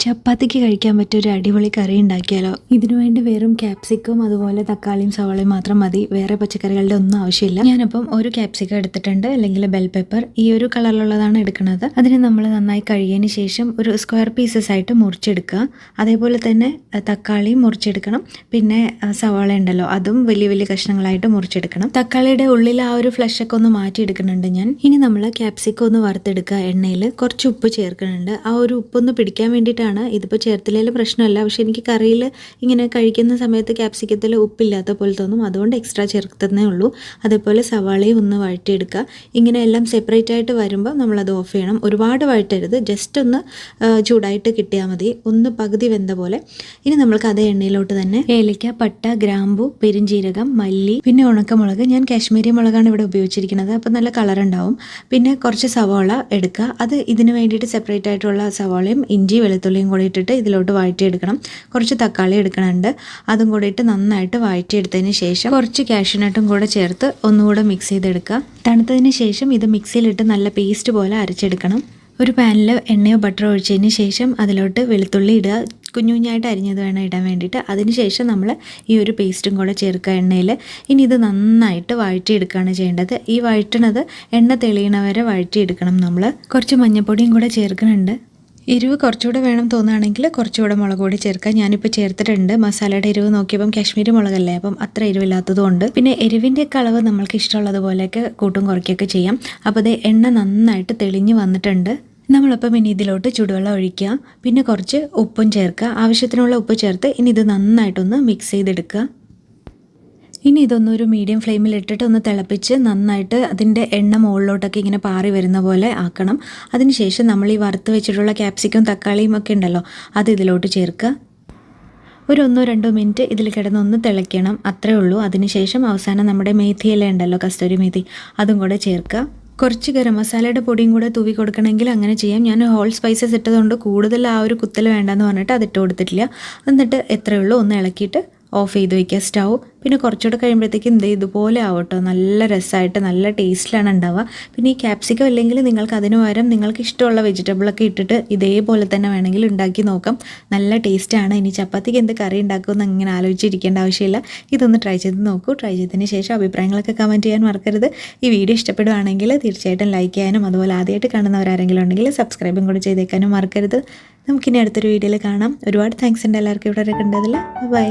ചപ്പാത്തിക്ക് കഴിക്കാൻ പറ്റിയ ഒരു അടിപൊളി കറി ഉണ്ടാക്കിയാലോ. ഇതിനു വേണ്ടി വെറും ക്യാപ്സിക്കും അതുപോലെ തക്കാളിയും സവാളയും മാത്രം മതി. വേറെ പച്ചക്കറികളുടെ ഒന്നും ആവശ്യമില്ല. ഞാനിപ്പം ഒരു ക്യാപ്സിക്കം എടുത്തിട്ടുണ്ട്, അല്ലെങ്കിൽ ബെൽ പെപ്പർ. ഈ ഒരു കളറിലുള്ളതാണ് എടുക്കുന്നത്. അതിന് നമ്മൾ നന്നായി കഴുകിയതിന് ശേഷം ഒരു സ്ക്വയർ പീസസ് ആയിട്ട് മുറിച്ചെടുക്കുക. അതേപോലെ തന്നെ തക്കാളിയും മുറിച്ചെടുക്കണം. പിന്നെ സവാള ഉണ്ടല്ലോ, അതും വലിയ വലിയ കഷ്ണങ്ങളായിട്ട് മുറിച്ചെടുക്കണം. തക്കാളിയുടെ ഉള്ളിൽ ആ ഒരു ഫ്ലഷൊക്കെ ഒന്ന് മാറ്റിയെടുക്കുന്നുണ്ട് ഞാൻ. ഇനി നമ്മൾ ക്യാപ്സിക്കം ഒന്ന് വറുത്തെടുക്കുക. എണ്ണയിൽ കുറച്ച് ഉപ്പ് ചേർക്കുന്നുണ്ട്. ആ ഒരു ഉപ്പൊന്ന് പിടിക്കാൻ വേണ്ടിയിട്ടാണ്. ഇതിപ്പോൾ ചേർത്തില്ലെങ്കിലും പ്രശ്നമല്ല, പക്ഷെ എനിക്ക് കറിയിൽ ഇങ്ങനെ കഴിക്കുന്ന സമയത്ത് ക്യാപ്സിക്കത്തിൽ ഉപ്പില്ലാത്ത പോലെ തോന്നും, അതുകൊണ്ട് എക്സ്ട്രാ ചേർക്കുന്നേ ഉള്ളൂ. അതേപോലെ സവാളയും ഒന്ന് വഴറ്റിയെടുക്കുക. ഇങ്ങനെ എല്ലാം സെപ്പറേറ്റ് ആയിട്ട് വരുമ്പോൾ നമ്മളത് ഓഫ് ചെയ്യണം. ഒരുപാട് വഴറ്റരുത്, ജസ്റ്റ് ഒന്ന് ചൂടായിട്ട് കിട്ടിയാൽ മതി, ഒന്ന് പകുതി വെന്ത പോലെ. ഇനി നമ്മൾക്ക് അതേ എണ്ണയിലോട്ട് തന്നെ ഏലക്ക, പട്ട, ഗ്രാമ്പു, പെരിഞ്ജീരകം, മല്ലി, പിന്നെ ഉണക്കമുളക്. ഞാൻ കാശ്മീരി മുളകാണ് ഇവിടെ ഉപയോഗിച്ചിരിക്കുന്നത്, അപ്പോൾ നല്ല കളർ ഉണ്ടാവും. പിന്നെ കുറച്ച് സവാള എടുക്കുക. അത് ഇതിന് വേണ്ടിയിട്ട് സെപ്പറേറ്റ് ആയിട്ടുള്ള സവാളയും ഇഞ്ചി വെളുത്തുള്ളിയും കൂടി ഇട്ടിട്ട് ഇതിലോട്ട് വഴറ്റിയെടുക്കണം. കുറച്ച് തക്കാളി എടുക്കണുണ്ട്, അതും കൂടി ഇട്ട് നന്നായിട്ട് വഴറ്റിയെടുത്തതിന് ശേഷം കുറച്ച് കാഷ്യൂനട്ടും കൂടെ ചേർത്ത് ഒന്നുകൂടെ മിക്സ് ചെയ്തെടുക്കുക. തണുത്തതിന് ശേഷം ഇത് മിക്സിയിലിട്ട് നല്ല പേസ്റ്റ് പോലെ അരച്ചെടുക്കണം. ഒരു പാനിൽ എണ്ണയോ ബട്ടറോ ഒഴിച്ചതിന് ശേഷം അതിലോട്ട് വെളുത്തുള്ളി ഇടുക. കുഞ്ഞു കുഞ്ഞായിട്ട് അരിഞ്ഞത് വേണം ഇടാൻ വേണ്ടിയിട്ട്. അതിനുശേഷം നമ്മൾ ഈ ഒരു പേസ്റ്റും കൂടെ ചേർക്കുക എണ്ണയിൽ. ഇനി ഇത് നന്നായിട്ട് വഴറ്റിയെടുക്കുകയാണ് ചെയ്യേണ്ടത്. ഈ വഴറ്റണത് എണ്ണ തെളിയണ വരെ വഴറ്റിയെടുക്കണം. നമ്മൾ കുറച്ച് മഞ്ഞൾപ്പൊടിയും കൂടെ ചേർക്കുന്നുണ്ട്. എരിവ് കുറച്ചുകൂടെ വേണം തോന്നുകയാണെങ്കിൽ കുറച്ചുകൂടെ മുളക് പൊടി ചേർക്കാം. ഞാനിപ്പോൾ ചേർത്തിട്ടുണ്ട്. മസാലയുടെ എരിവ് നോക്കിയപ്പം കാശ്മീരി മുളകല്ലേ, അപ്പം അത്ര എരിവില്ലാത്തതുകൊണ്ട്. പിന്നെ എരിവിൻ്റെ ഒക്കെ അളവ് നമ്മൾക്ക് ഇഷ്ടമുള്ളതുപോലെയൊക്കെ കൂട്ടും കുറയ്ക്കുകയൊക്കെ ചെയ്യാം. അപ്പോൾ അത് എണ്ണ നന്നായിട്ട് തെളിഞ്ഞ് വന്നിട്ടുണ്ട്. നമ്മളപ്പം ഇനി ഇതിലോട്ട് ചൂടുവെള്ളം ഒഴിക്കുക. പിന്നെ കുറച്ച് ഉപ്പും ചേർക്കുക. ആവശ്യത്തിനുള്ള ഉപ്പ് ചേർത്ത് ഇനി ഇത് നന്നായിട്ടൊന്ന് മിക്സ് ചെയ്തെടുക്കുക. ഇനി ഇതൊന്നൊരു മീഡിയം ഫ്ലെയിമിൽ ഇട്ടിട്ട് ഒന്ന് തിളപ്പിച്ച് നന്നായിട്ട് അതിൻ്റെ എണ്ണ മുകളിലോട്ടൊക്കെ ഇങ്ങനെ പാറി വരുന്ന പോലെ ആക്കണം. അതിനുശേഷം നമ്മൾ ഈ വറുത്ത് വെച്ചിട്ടുള്ള ക്യാപ്സിക്കും തക്കാളിയും ഒക്കെ ഉണ്ടല്ലോ, അത് ഇതിലോട്ട് ചേർക്കുക. ഒരു 1-2 മിനിറ്റ് ഇതിൽ കിടന്നൊന്ന് തിളയ്ക്കണം, അത്രേ ഉള്ളൂ. അതിനുശേഷം അവസാനം നമ്മുടെ മേഥി ഇല ഉണ്ടല്ലോ, കസ്തൂരി മേഥി, അതും കൂടെ ചേർക്കുക. കുറച്ച് ഗരം മസാലയുടെ പൊടിയും കൂടെ തൂവി കൊടുക്കണമെങ്കിൽ അങ്ങനെ ചെയ്യാം. ഞാൻ ഹോൾ സ്പൈസസ് ഇട്ടതുകൊണ്ട് കൂടുതൽ ആ ഒരു കുത്തൽ വേണ്ടെന്ന് പറഞ്ഞിട്ട് അതിട്ട് കൊടുത്തിട്ടില്ല. എന്നിട്ട് എത്രയേ ഉള്ളൂ, ഒന്ന് ഇളക്കിയിട്ട് ഓഫ് ചെയ്ത് വയ്ക്കുക സ്റ്റൗ. പിന്നെ കുറച്ചുകൂടെ കഴിയുമ്പോഴത്തേക്കും ഇതുപോലെ ആവട്ടോ, നല്ല രസമായിട്ട് നല്ല ടേസ്റ്റിലാണ് ഉണ്ടാവുക. പിന്നെ ഈ ക്യാപ്സിക്കം അല്ലെങ്കിൽ നിങ്ങൾക്ക് അതിന് പകരം നിങ്ങൾക്ക് ഇഷ്ടമുള്ള വെജിറ്റബിളൊക്കെ ഇട്ടിട്ട് ഇതേപോലെ തന്നെ വേണമെങ്കിൽ ഉണ്ടാക്കി നോക്കാം. നല്ല ടേസ്റ്റാണ്. ഇനി ചപ്പാത്തിക്ക് എന്ത് കറി ഉണ്ടാക്കുമെന്ന് ഇങ്ങനെ ആലോചിച്ചിരിക്കേണ്ട ആവശ്യമില്ല. ഇതൊന്ന് ട്രൈ ചെയ്ത് നോക്കൂ. ട്രൈ ചെയ്തതിന് ശേഷം അഭിപ്രായങ്ങളൊക്കെ കമൻറ്റ് ചെയ്യാൻ മറക്കരുത്. ഈ വീഡിയോ ഇഷ്ടപ്പെടുവാണെങ്കിൽ തീർച്ചയായിട്ടും ലൈക്ക് ചെയ്യാനും അതുപോലെ ആദ്യമായിട്ട് കാണുന്നവരാരെങ്കിലും ഉണ്ടെങ്കിൽ സബ്സ്ക്രൈബും കൂടി ചെയ്തേക്കാനും മറക്കരുത്. നമുക്കിനി അടുത്തൊരു വീഡിയോയിൽ കാണാം. ഒരുപാട് താങ്ക്സ് ഉണ്ട് എല്ലാവർക്കും ഇവിടെ കണ്ടതിൽ. ബൈ.